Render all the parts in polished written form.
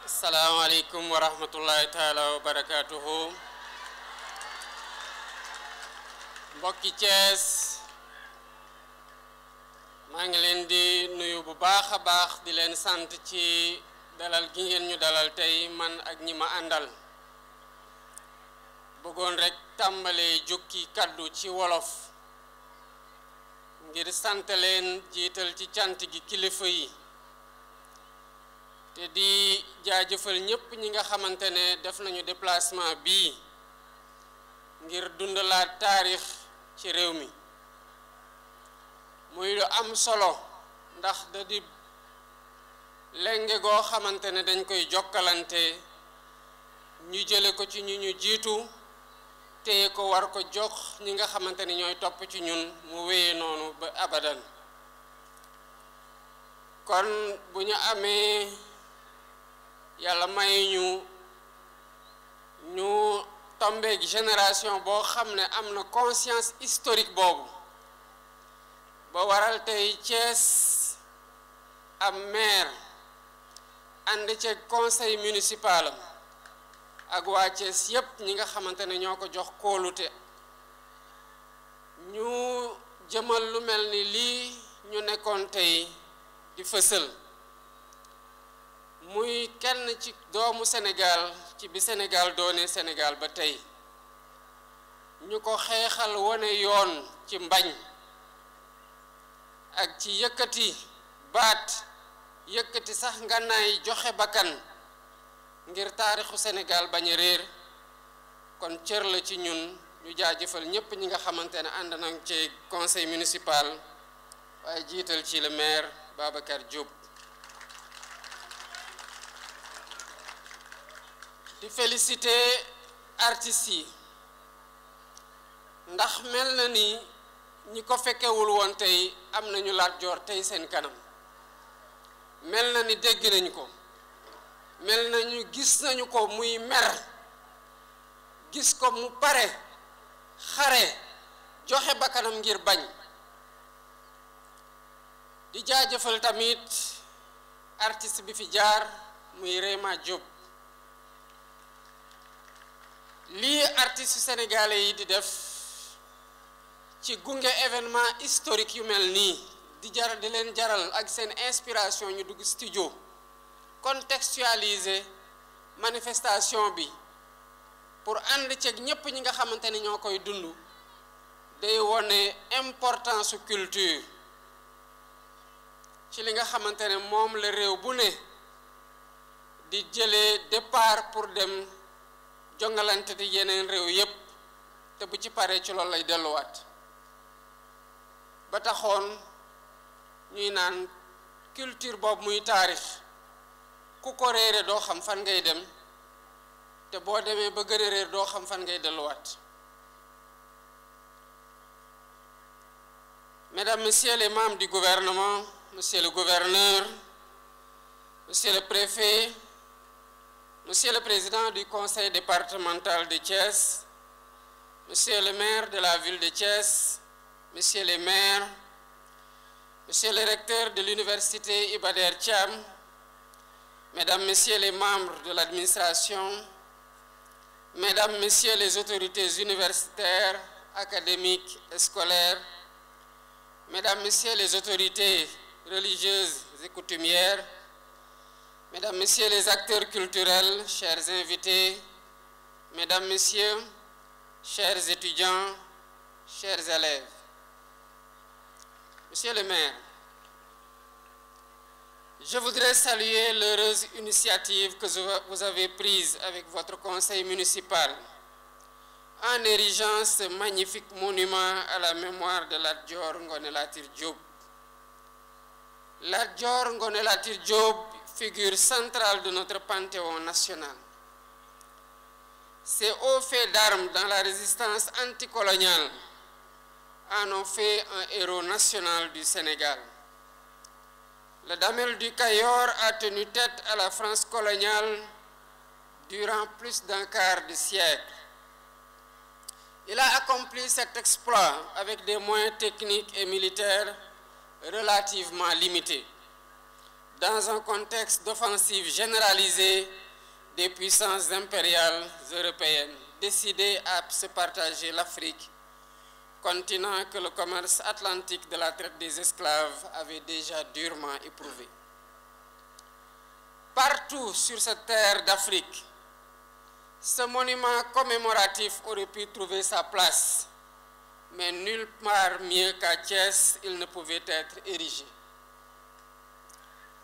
Assalamu alaikum wa rahmatullahi taala wa barakatuhu. Mbokki Thiès maa ngi leen di nuyu bu baax a baax di leen sant ci dalal gi ngeen ñu dalal tey man ak ñi ma àndal. Bëggoon rek tàmbalee jukki kaddu ci wolof ngir sant leen jiital ci cant gi kilifa yi te di jaajëfal ñépp ñi nga xamante ne def nañu déplacement bii ngir dundalaat taarix ci réew mi muy lu am solo ndax da di lenge goo xamante ne dañ koy jokkalante ñu jële ko ci ñu jiitu te ko war ko jox ñi nga xamante ne ñooy topp ci ñun mu wéyee noonu ba abadan. kon bu ñu amee yàlla may ñu tombeeg génération boo xam ne am na conscience historique boobu ba waral tey Thiès am maire ànd ci conseil municipal ak waa Thiès yépp ñi nga xamante ne ñoo ko jox kóolute ñu jëmal lu mel ni lii ñu nekkoon tey di fësal muy kenn ci doomu Sénégal ci bi Sénégal doone Sénégal ba tey ñu ko xeexal wane yoon ci mbañ ak ci yëkkati baat yëkkati sax ngànnaay joxe bakkan ngir taarixu Sénégal bañ a réer kon cër la ci ñun ñu jaajëfal ñépp ñi nga xamante ne ànd nañ ci conseil municipal waaye jiital ci le maire Babacar Diop. di féliciter artistes yi ndax mel na ni ñi ko fekkewul woon tey am nañu Lat Joor tey seen kanam mel na ni dégg nañu ko mel nañu gis nañu ko muy mer gis ko mu pare xare joxe bakkanam ngir bañ di jaajëfal tamit artiste bi fi jaar muy Réma Diop. lii artiste sénégalais yi di def ci gunge événement historique yu mel nii di leen jaral ak seen inspiration ñu dugg studio contextualiser manifestation bi pour ànd ceeg ñépp ñi nga xamante ni ñoo koy dund day wone importance su culture ci li nga xamante ne moom la réew bu ne di jëlee départ pour dem jongalante di yeneen réew yépp te bu ci paree ci loolu lay delluwaat ba taxoon ñuy naan culture boobu muy taarix ku ko réere doo xam fan ngay dem te boo demee ba gën a réer doo xam fan ngay delluwaat. Mesdames, Messieurs les membres du gouvernement, Monsieur le gouverneur, Monsieur le préfet, Monsieur le président du conseil départemental de Thiès, Monsieur le maire de la ville de Thiès, Monsieur les maires, Monsieur le recteur de l'université Iba Der Thiam, Mesdames, Messieurs les membres de l'administration, Mesdames, Messieurs les autorités universitaires, académiques et scolaires, Mesdames, Messieurs les autorités religieuses et coutumières, Mesdames, Messieurs les acteurs culturels, chers invités, Mesdames, Messieurs, chers étudiants, chers élèves. Monsieur le maire, je voudrais saluer l'heureuse initiative que vous avez prise avec votre conseil municipal en érigeant ce magnifique monument à la mémoire de Lat Dior Ngoné Latyr Diop. Lat Dior Ngoné Latyr Diop, figure centrale de notre panthéon national. Ces hauts faits d'armes dans la résistance anticoloniale en ont fait un héros national du Sénégal. Le Damel du Cayor a tenu tête à la France coloniale durant plus d'un quart de siècle. Il a accompli cet exploit avec des moyens techniques et militaires relativement limités. dans un contexte d'offensive généralisée des puissances impériales européennes, décidées à se partager l'Afrique, continent que le commerce atlantique de la traite des esclaves avait déjà durement éprouvé. Partout sur cette terre d'Afrique, ce monument commémoratif aurait pu trouver sa place, mais nulle part mieux qu'à Thiès, il ne pouvait être érigé.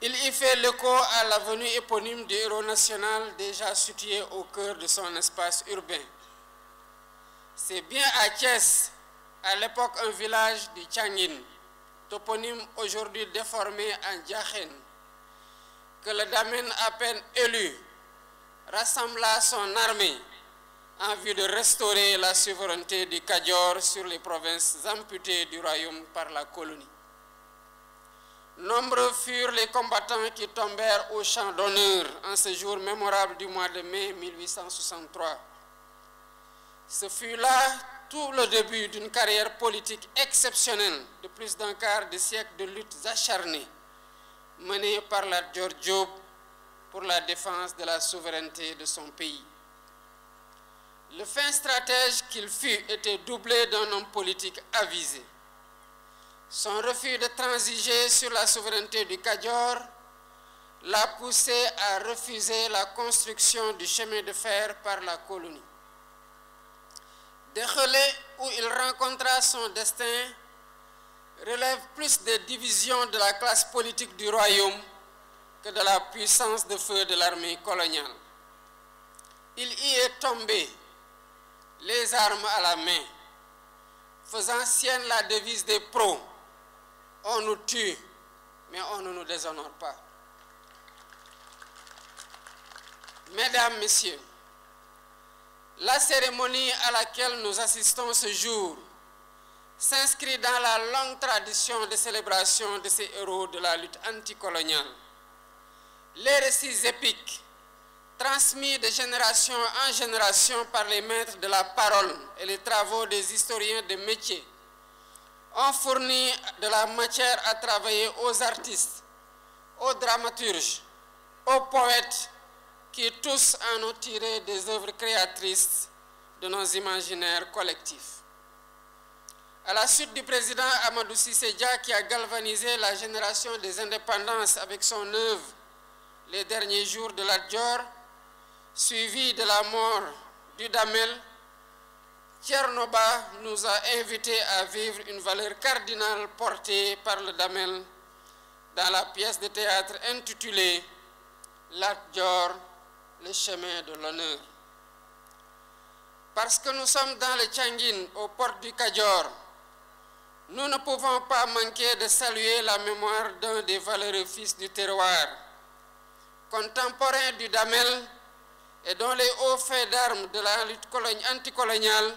Il y fait l'écho à l'avenue éponyme du héros national déjà situé au cœur de son espace urbain. C'est bien à Thiès, à l'époque un village du Tchangin, toponyme aujourd'hui déformé en Djahen, que le Damen à peine élu rassembla son armée en vue de restaurer la souveraineté du Kadior sur les provinces amputées du royaume par la colonie. Nombreux furent les combattants qui tombèrent au champ d'honneur en ce jour mémorable du mois de mai 1863. Ce fut là tout le début d'une carrière politique exceptionnelle de plus d'un quart de siècle de luttes acharnées menée par Lat Dior Diop pour la défense de la souveraineté de son pays. Le fin stratège qu'il fut était doublé d'un homme politique avisé. Son refus de transiger sur la souveraineté du Kadior l'a poussé à refuser la construction du chemin de fer par la colonie. Dekhelé, où il rencontra son destin, relève plus des divisions de la classe politique du royaume que de la puissance de feu de l'armée coloniale. Il y est tombé, les armes à la main, faisant sienne la devise des pros. On nous tue, mais on ne nous déshonore pas. Mesdames, Messieurs, la cérémonie à laquelle nous assistons ce jour s'inscrit dans la longue tradition de célébration de ces héros de la lutte anticoloniale. Les récits épiques, transmis de génération en génération par les maîtres de la parole et les travaux des historiens de métier, ont fourni de la matière à travailler aux artistes, aux dramaturges, aux poètes, qui tous en ont tiré des œuvres créatrices de nos imaginaires collectifs. À la suite du président Amadou Cissé Dia qui a galvanisé la génération des indépendances avec son œuvre Les derniers jours de Lat Dior, suivi de la mort du Damel, Thierno Ba nous a invités à vivre une valeur cardinale portée par le Damel dans la pièce de théâtre intitulée Lat Dior, le chemin de l'honneur. Parce que nous sommes dans le Tchangin, aux portes du Kadior, nous ne pouvons pas manquer de saluer la mémoire d'un des valeureux fils du terroir, contemporain du Damel et dont les hauts faits d'armes de la lutte anticoloniale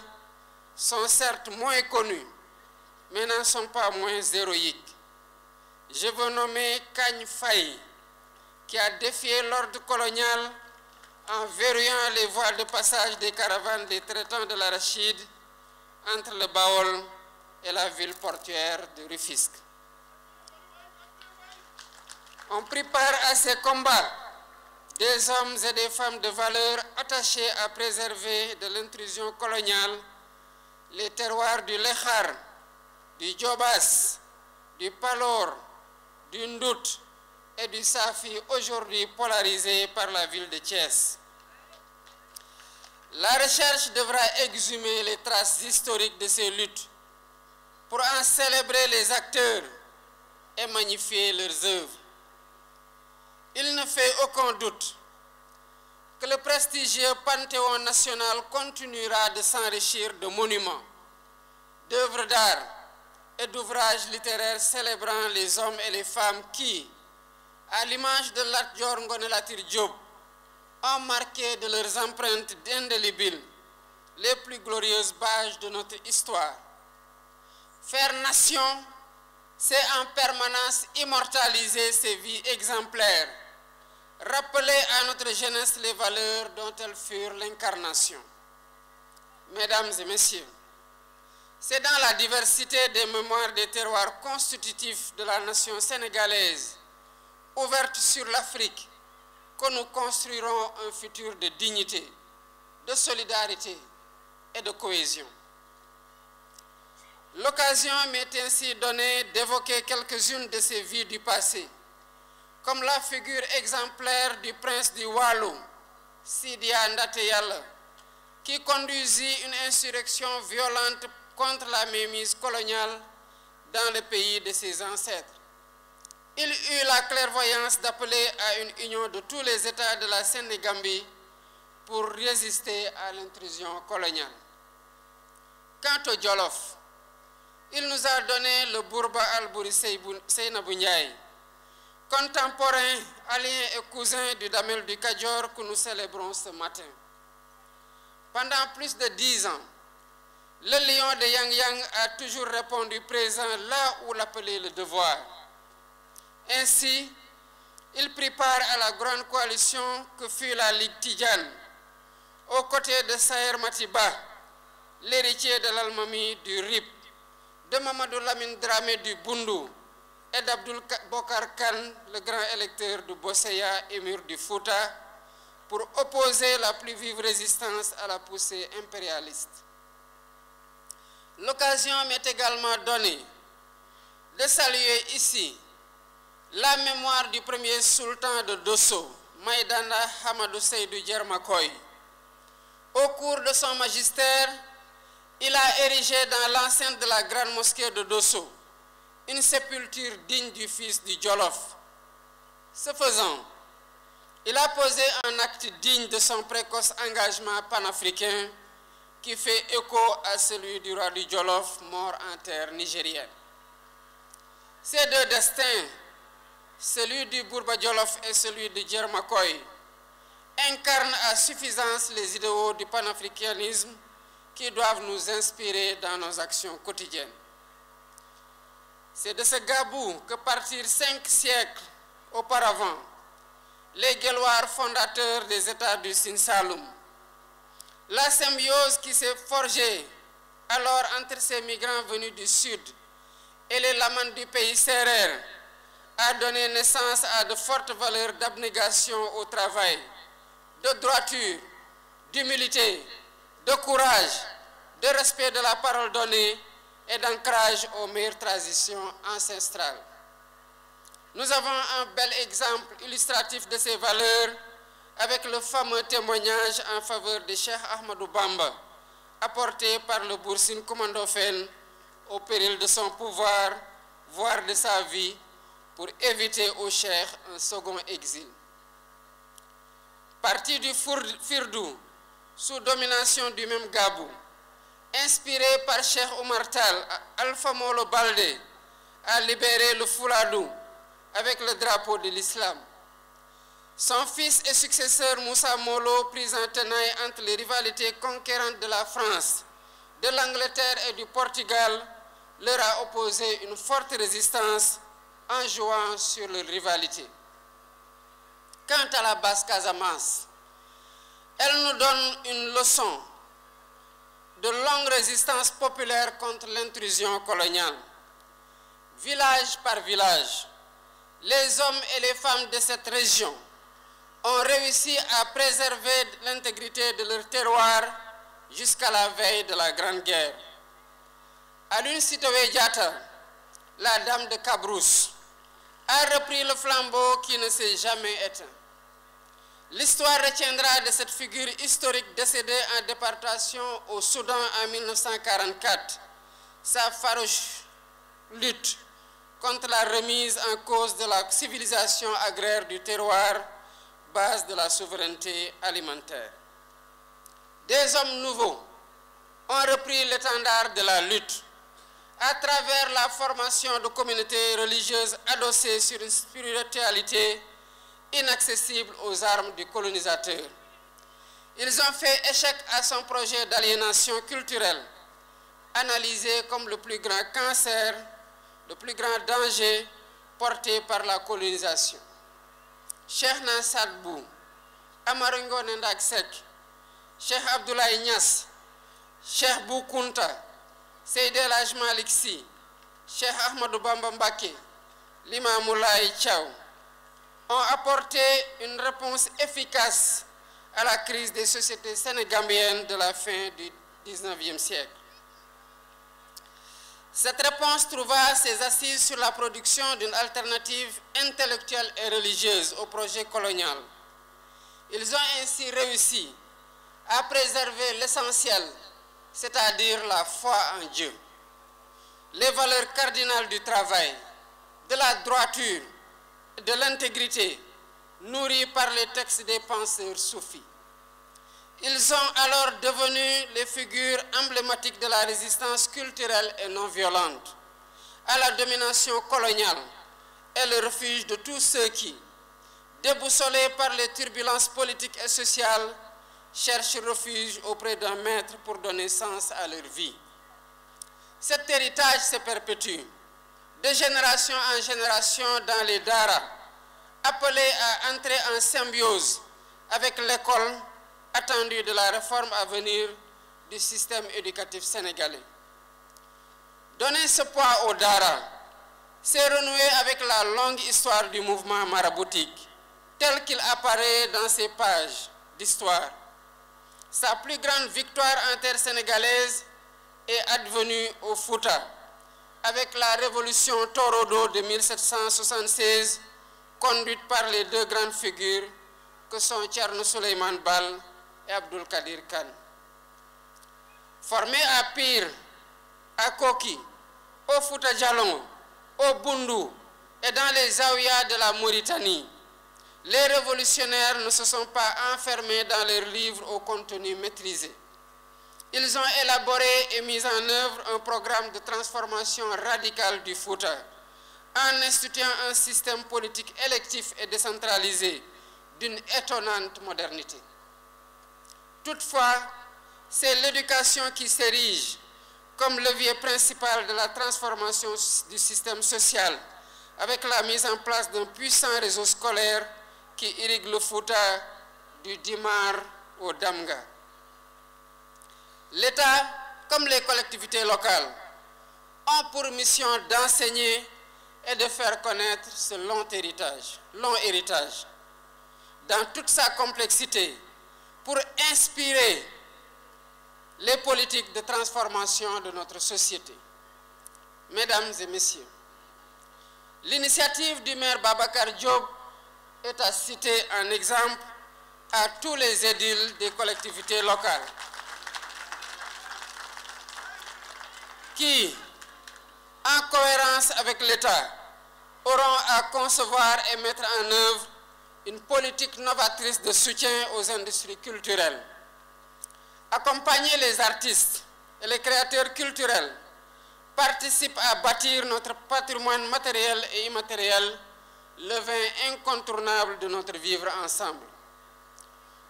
sont certes moins connus, mais n'en sont pas moins héroïques. Je veux nommer Kagne Faye, qui a défié l'ordre colonial en verrouillant les voiles de passage des caravanes des traitants de l'arachide entre le Baol et la ville portuaire de Rufisque. On prit part à ces combats des hommes et des femmes de valeur attachés à préserver de l'intrusion coloniale les terroirs du Lechar, du Djobas, du Palor, du Ndout et du Safi, aujourd'hui polarisés par la ville de Thiès. La recherche devra exhumer les traces historiques de ces luttes pour en célébrer les acteurs et magnifier leurs œuvres. Il ne fait aucun doute que le prestigieux Panthéon national continuera de s'enrichir de monuments, d'œuvres d'art et d'ouvrages littéraires célébrant les hommes et les femmes qui, à l'image de Lat Dior Ngoné Latyr Diop, ont marqué de leurs empreintes indélébiles les plus glorieuses pages de notre histoire. Faire nation, c'est en permanence immortaliser ces vies exemplaires, rappeler à notre jeunesse les valeurs dont elles furent l'incarnation. Mesdames et messieurs, c'est dans la diversité des mémoires des terroirs constitutifs de la nation sénégalaise, ouverte sur l'Afrique que nous construirons un futur de dignité, de solidarité et de cohésion. L'occasion m'est ainsi donnée d'évoquer quelques-unes de ces vies du passé, comme la figure exemplaire du prince du Waalo, Sidia Ndaté Yalla, qui conduisit une insurrection violente contre la mainmise coloniale dans le pays de ses ancêtres. Il eut la clairvoyance d'appeler à une union de tous les États de la Sénégambie pour résister à l'intrusion coloniale. Quant au Jolof, il nous a donné le Bourba Albouri Seynabou Ndiaye, contemporain, allié et cousin du Damel du Kadior que nous célébrons ce matin. Pendant plus de 10 ans, le lion de Yang Yang a toujours répondu présent là où l'appelait le devoir. Ainsi, il prit part à la grande coalition que fut la Ligue Tidjane, aux côtés de Saher Matiba, l'héritier de l'Almami du RIP, de Mamadou Lamine Dramé du Bundu et d'Abdoul Bokar Khan, le grand électeur du Bosseya, émir du Fouta, pour opposer la plus vive résistance à la poussée impérialiste. L'occasion m'est également donnée de saluer ici la mémoire du premier sultan de Dosso, Maïdana Hamadou Seydou Djermakoy. Au cours de son magistère, il a érigé dans l'enceinte de la grande mosquée de Dosso une sépulture digne du fils du Jolof. Ce faisant, il a posé un acte digne de son précoce engagement panafricain qui fait écho à celui du roi du Jolof, mort en terre nigérienne. Ces deux destins, celui du Bourba Jolof et celui de Djermakoy, incarnent à suffisance les idéaux du panafricanisme qui doivent nous inspirer dans nos actions quotidiennes. C'est de ce Gabou que partirent 5 siècles auparavant les Guelwaars fondateurs des États du Sine Saloum. La symbiose qui s'est forgée alors entre ces migrants venus du sud et les lamans du pays Sérère a donné naissance à de fortes valeurs d'abnégation au travail, de droiture, d'humilité, de courage, de respect de la parole donnée et d'ancrage aux meilleures traditions ancestrales. Nous avons un bel exemple illustratif de ces valeurs avec le fameux témoignage en faveur de Cheikh Ahmadou Bamba, apporté par le Boursine Komandofène au péril de son pouvoir, voire de sa vie, pour éviter au Cheikh un second exil. Parti du Firdou, sous domination du même Gabou, inspiré par Cheikh Oumar Tall, Alpha Molo Baldé a libéré le Fouladou avec le drapeau de l'islam. Son fils et successeur Moussa Molo, pris en tenaille entre les rivalités conquérantes de la France, de l'Angleterre et du Portugal, leur a opposé une forte résistance en jouant sur leur rivalité. Quant à la Basse-Casamance, elle nous donne une leçon de longue résistance populaire contre l'intrusion coloniale. Village par village, les hommes et les femmes de cette région ont réussi à préserver l'intégrité de leur terroir jusqu'à la veille de la Grande Guerre. Alioune Sitoé Diatta, la dame de Cabrousse, a repris le flambeau qui ne s'est jamais éteint. L'histoire retiendra de cette figure historique décédée en déportation au Soudan en 1944 sa farouche lutte contre la remise en cause de la civilisation agraire du terroir, base de la souveraineté alimentaire. Des hommes nouveaux ont repris l'étendard de la lutte à travers la formation de communautés religieuses adossées sur une spiritualité inaccessible aux armes du colonisateur. Ils ont fait échec à son projet d'aliénation culturelle, analysé comme le plus grand cancer, le plus grand danger porté par la colonisation. Cheikh Na Sadbou, Amadou Ngoné Ndak Seck, Cheikh Abdoulaye Niass, Cheikh Bou Kounta, Seydi El Hadji Malick Sy, Cheikh Ahmadou Bamba Mbacké, Limamou Laye Thiaw, ont apporté une réponse efficace à la crise des sociétés sénégambiennes de la fin du XIXe siècle. Cette réponse trouva ses assises sur la production d'une alternative intellectuelle et religieuse au projet colonial. Ils ont ainsi réussi à préserver l'essentiel, c'est-à-dire la foi en Dieu, les valeurs cardinales du travail, de la droiture, de l'intégrité, nourries par les textes des penseurs soufis. Ils sont alors devenus les figures emblématiques de la résistance culturelle et non violente à la domination coloniale et le refuge de tous ceux qui, déboussolés par les turbulences politiques et sociales, cherchent refuge auprès d'un maître pour donner sens à leur vie. Cet héritage se perpétue de génération en génération dans les daras, appelés à entrer en symbiose avec l'école attendue de la réforme à venir du système éducatif sénégalais. Donner ce poids au dara, c'est renouer avec la longue histoire du mouvement maraboutique, tel qu'il apparaît dans ces pages d'histoire. Sa plus grande victoire intersénégalaise est advenue au Fouta, avec la révolution Torodo de 1776, conduite par les deux grandes figures que sont Thierno Souleymane Baal et Abdul Kadir Khan. Formés à Pire, à Koki, au Fouta Djalon, au Bundu et dans les Zaouïas de la Mauritanie, les révolutionnaires ne se sont pas enfermés dans leurs livres au contenu maîtrisé. Ils ont élaboré et mis en œuvre un programme de transformation radicale du Fouta en instituant un système politique électif et décentralisé d'une étonnante modernité. Toutefois, c'est l'éducation qui s'érige comme levier principal de la transformation du système social, avec la mise en place d'un puissant réseau scolaire qui irrigue le Fouta du Dimar au Damga. L'État, comme les collectivités locales, ont pour mission d'enseigner et de faire connaître ce long héritage, dans toute sa complexité, pour inspirer les politiques de transformation de notre société. Mesdames et messieurs, l'initiative du maire Babacar Diop est à citer en exemple à tous les édiles des collectivités locales qui, en cohérence avec l'État, auront à concevoir et mettre en œuvre une politique novatrice de soutien aux industries culturelles. Accompagner les artistes et les créateurs culturels participe à bâtir notre patrimoine matériel et immatériel, le vin incontournable de notre vivre ensemble.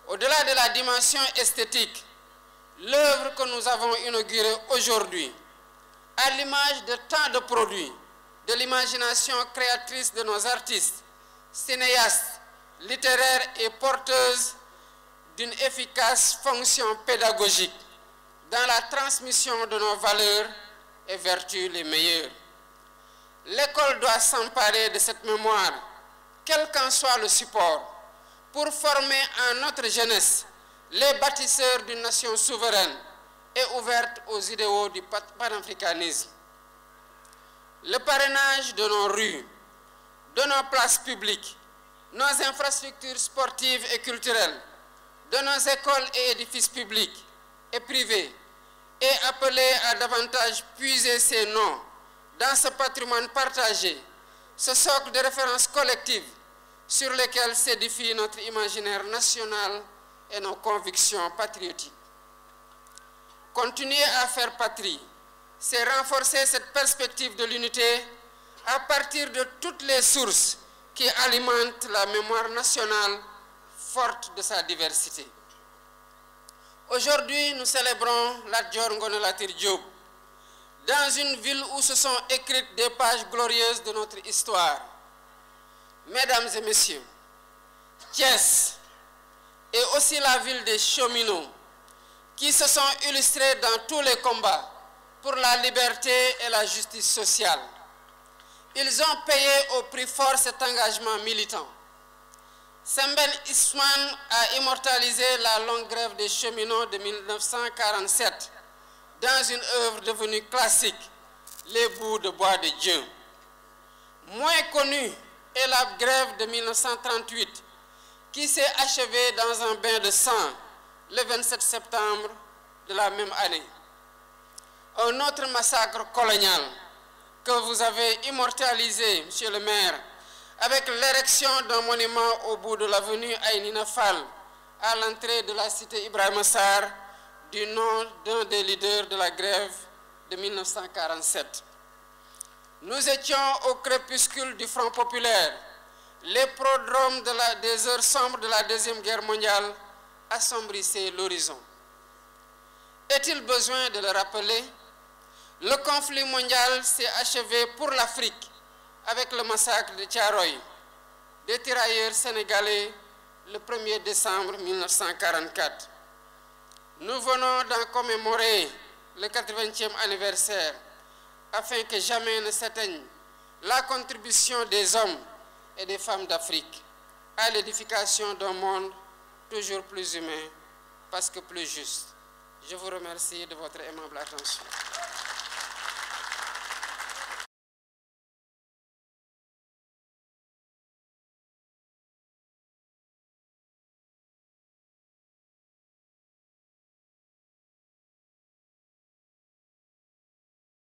Au-delà de la dimension esthétique, l'œuvre que nous avons inaugurée aujourd'hui, à l'image de tant de produits, de l'imagination créatrice de nos artistes, cinéastes, littéraires et porteuses d'une efficace fonction pédagogique dans la transmission de nos valeurs et vertus les meilleures. L'école doit s'emparer de cette mémoire, quel qu'en soit le support, pour former en notre jeunesse les bâtisseurs d'une nation souveraine et ouverte aux idéaux du panafricanisme. Le parrainage de nos rues, de nos places publiques, nos infrastructures sportives et culturelles, de nos écoles et édifices publics et privés est appelé à davantage puiser ses noms dans ce patrimoine partagé, ce socle de référence collective sur lequel s'édifie notre imaginaire national et nos convictions patriotiques. Continuer à faire patrie, c'est renforcer cette perspective de l'unité à partir de toutes les sources qui alimentent la mémoire nationale forte de sa diversité. Aujourd'hui, nous célébrons Lat Dior Ngoné Latyr Diop, dans une ville où se sont écrites des pages glorieuses de notre histoire. Mesdames et messieurs, Thiès est aussi la ville des cheminots qui se sont illustrés dans tous les combats pour la liberté et la justice sociale. Ils ont payé au prix fort cet engagement militant Semben Isman a immortalisé la longue grève des cheminots de 1947 dans une œuvre devenue classique, Les bouts de bois de Dieu. Moins connue est la grève de 1938, qui s'est achevée dans un bain de sang le 27 septembre de la même année. Un autre massacre colonial que vous avez immortalisé, Monsieur le maire, avec l'érection d'un monument au bout de l'avenue Aïnina Fall, à l'entrée de la cité Ibrahima Sarr, du nom d'un des leaders de la grève de 1947. Nous étions au crépuscule du Front populaire. Les prodromes des heures sombres de la Deuxième Guerre mondiale assombrissaient l'horizon. Est-il besoin de le rappeler? Le conflit mondial s'est achevé pour l'Afrique avec le massacre de Thiaroye, des tirailleurs sénégalais le 1er décembre 1944. Nous venons d'en commémorer le 80e anniversaire afin que jamais ne s'éteigne la contribution des hommes et des femmes d'Afrique à l'édification d'un monde toujours plus humain parce que plus juste. Je vous remercie de votre aimable attention.